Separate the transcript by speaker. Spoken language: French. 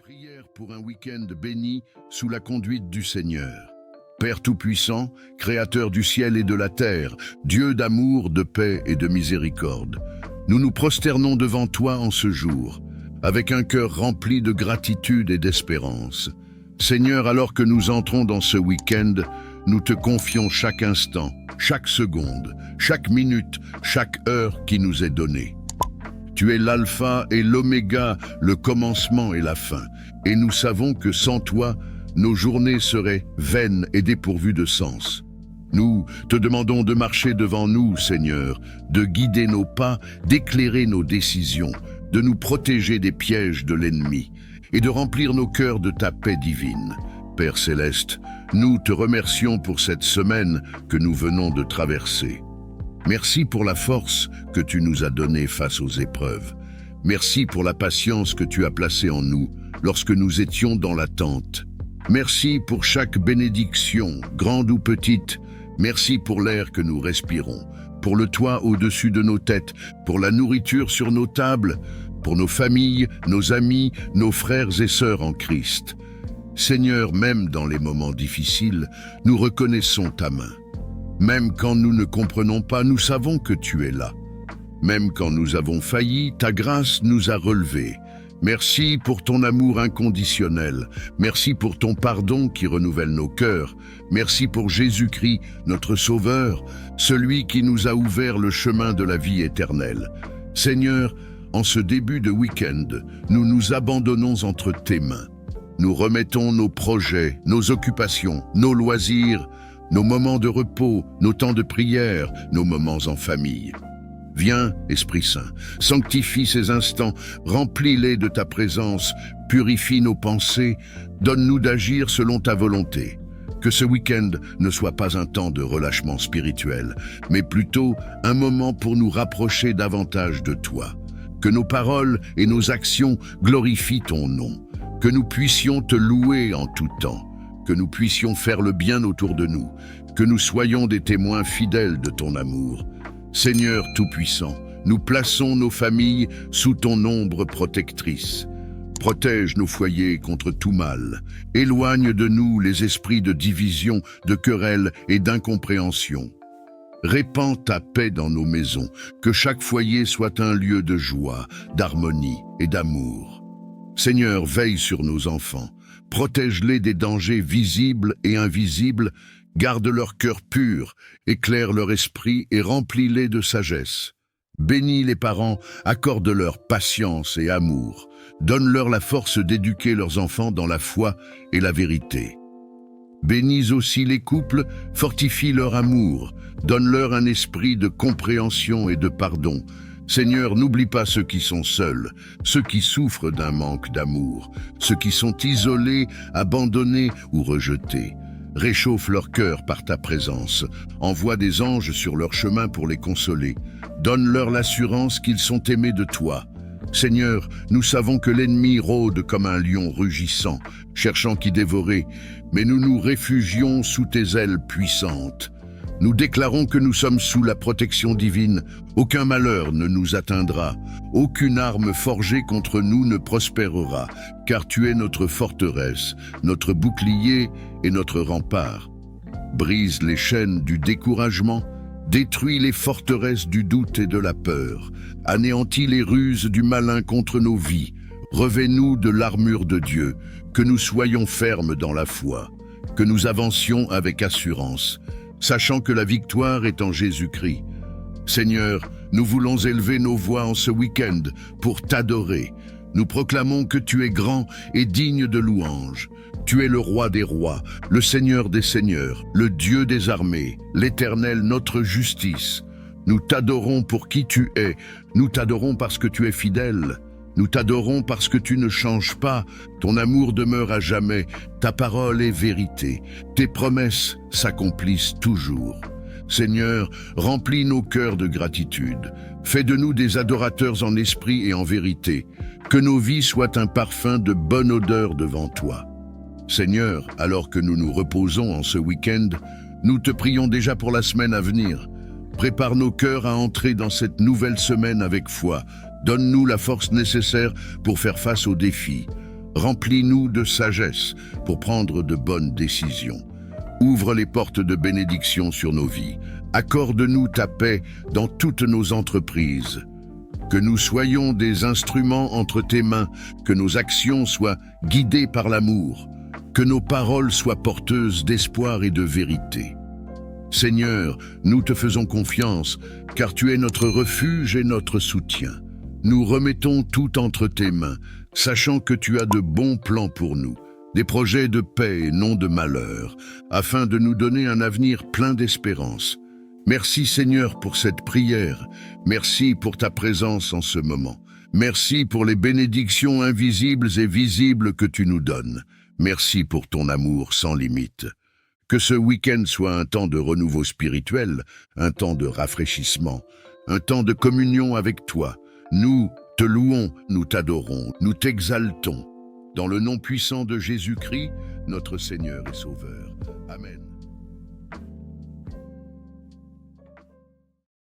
Speaker 1: Prière pour un week-end béni sous la conduite du Seigneur. Père Tout-Puissant, Créateur du ciel et de la terre, Dieu d'amour, de paix et de miséricorde, nous nous prosternons devant toi en ce jour, avec un cœur rempli de gratitude et d'espérance. Seigneur, alors que nous entrons dans ce week-end, nous te confions chaque instant, chaque seconde, chaque minute, chaque heure qui nous est donnée. Tu es l'alpha et l'oméga, le commencement et la fin. Et nous savons que sans toi, nos journées seraient vaines et dépourvues de sens. Nous te demandons de marcher devant nous, Seigneur, de guider nos pas, d'éclairer nos décisions, de nous protéger des pièges de l'ennemi et de remplir nos cœurs de ta paix divine. Père Céleste, nous te remercions pour cette semaine que nous venons de traverser. Merci pour la force que tu nous as donnée face aux épreuves. Merci pour la patience que tu as placée en nous lorsque nous étions dans l'attente. Merci pour chaque bénédiction, grande ou petite. Merci pour l'air que nous respirons, pour le toit au-dessus de nos têtes, pour la nourriture sur nos tables, pour nos familles, nos amis, nos frères et sœurs en Christ. Seigneur, même dans les moments difficiles, nous reconnaissons ta main. Même quand nous ne comprenons pas, nous savons que tu es là. Même quand nous avons failli, ta grâce nous a relevés. Merci pour ton amour inconditionnel. Merci pour ton pardon qui renouvelle nos cœurs. Merci pour Jésus-Christ, notre Sauveur, celui qui nous a ouvert le chemin de la vie éternelle. Seigneur, en ce début de week-end, nous nous abandonnons entre tes mains. Nous remettons nos projets, nos occupations, nos loisirs, nos moments de repos, nos temps de prière, nos moments en famille. Viens, Esprit Saint, sanctifie ces instants, remplis-les de ta présence, purifie nos pensées, donne-nous d'agir selon ta volonté. Que ce week-end ne soit pas un temps de relâchement spirituel, mais plutôt un moment pour nous rapprocher davantage de toi. Que nos paroles et nos actions glorifient ton nom, que nous puissions te louer en tout temps, que nous puissions faire le bien autour de nous, que nous soyons des témoins fidèles de ton amour. Seigneur Tout-Puissant, nous plaçons nos familles sous ton ombre protectrice. Protège nos foyers contre tout mal. Éloigne de nous les esprits de division, de querelle et d'incompréhension. Répands ta paix dans nos maisons, que chaque foyer soit un lieu de joie, d'harmonie et d'amour. Seigneur, veille sur nos enfants. Protège-les des dangers visibles et invisibles, garde leur cœur pur, éclaire leur esprit et remplis-les de sagesse. Bénis les parents, accorde-leur patience et amour, donne-leur la force d'éduquer leurs enfants dans la foi et la vérité. Bénis aussi les couples, fortifie leur amour, donne-leur un esprit de compréhension et de pardon. Seigneur, n'oublie pas ceux qui sont seuls, ceux qui souffrent d'un manque d'amour, ceux qui sont isolés, abandonnés ou rejetés. Réchauffe leur cœur par ta présence, envoie des anges sur leur chemin pour les consoler. Donne-leur l'assurance qu'ils sont aimés de toi. Seigneur, nous savons que l'ennemi rôde comme un lion rugissant, cherchant qui dévorer, mais nous nous réfugions sous tes ailes puissantes. Nous déclarons que nous sommes sous la protection divine. Aucun malheur ne nous atteindra. Aucune arme forgée contre nous ne prospérera, car tu es notre forteresse, notre bouclier et notre rempart. Brise les chaînes du découragement, détruis les forteresses du doute et de la peur, anéantis les ruses du malin contre nos vies. Revêt-nous de l'armure de Dieu, que nous soyons fermes dans la foi, que nous avancions avec assurance, sachant que la victoire est en Jésus-Christ. Seigneur, nous voulons élever nos voix en ce week-end pour t'adorer. Nous proclamons que tu es grand et digne de louange. Tu es le roi des rois, le Seigneur des seigneurs, le Dieu des armées, l'Éternel notre justice. Nous t'adorons pour qui tu es, nous t'adorons parce que tu es fidèle. Nous t'adorons parce que tu ne changes pas, ton amour demeure à jamais, ta parole est vérité, tes promesses s'accomplissent toujours. Seigneur, remplis nos cœurs de gratitude, fais de nous des adorateurs en esprit et en vérité, que nos vies soient un parfum de bonne odeur devant toi. Seigneur, alors que nous nous reposons en ce week-end, nous te prions déjà pour la semaine à venir. Prépare nos cœurs à entrer dans cette nouvelle semaine avec foi. Donne-nous la force nécessaire pour faire face aux défis. Remplis-nous de sagesse pour prendre de bonnes décisions. Ouvre les portes de bénédiction sur nos vies. Accorde-nous ta paix dans toutes nos entreprises. Que nous soyons des instruments entre tes mains, que nos actions soient guidées par l'amour, que nos paroles soient porteuses d'espoir et de vérité. Seigneur, nous te faisons confiance, car tu es notre refuge et notre soutien. Nous remettons tout entre tes mains, sachant que tu as de bons plans pour nous, des projets de paix et non de malheur, afin de nous donner un avenir plein d'espérance. Merci Seigneur pour cette prière, merci pour ta présence en ce moment. Merci pour les bénédictions invisibles et visibles que tu nous donnes. Merci pour ton amour sans limite. Que ce week-end soit un temps de renouveau spirituel, un temps de rafraîchissement, un temps de communion avec toi. Nous te louons, nous t'adorons, nous t'exaltons. Dans le nom puissant de Jésus-Christ, notre Seigneur et Sauveur. Amen.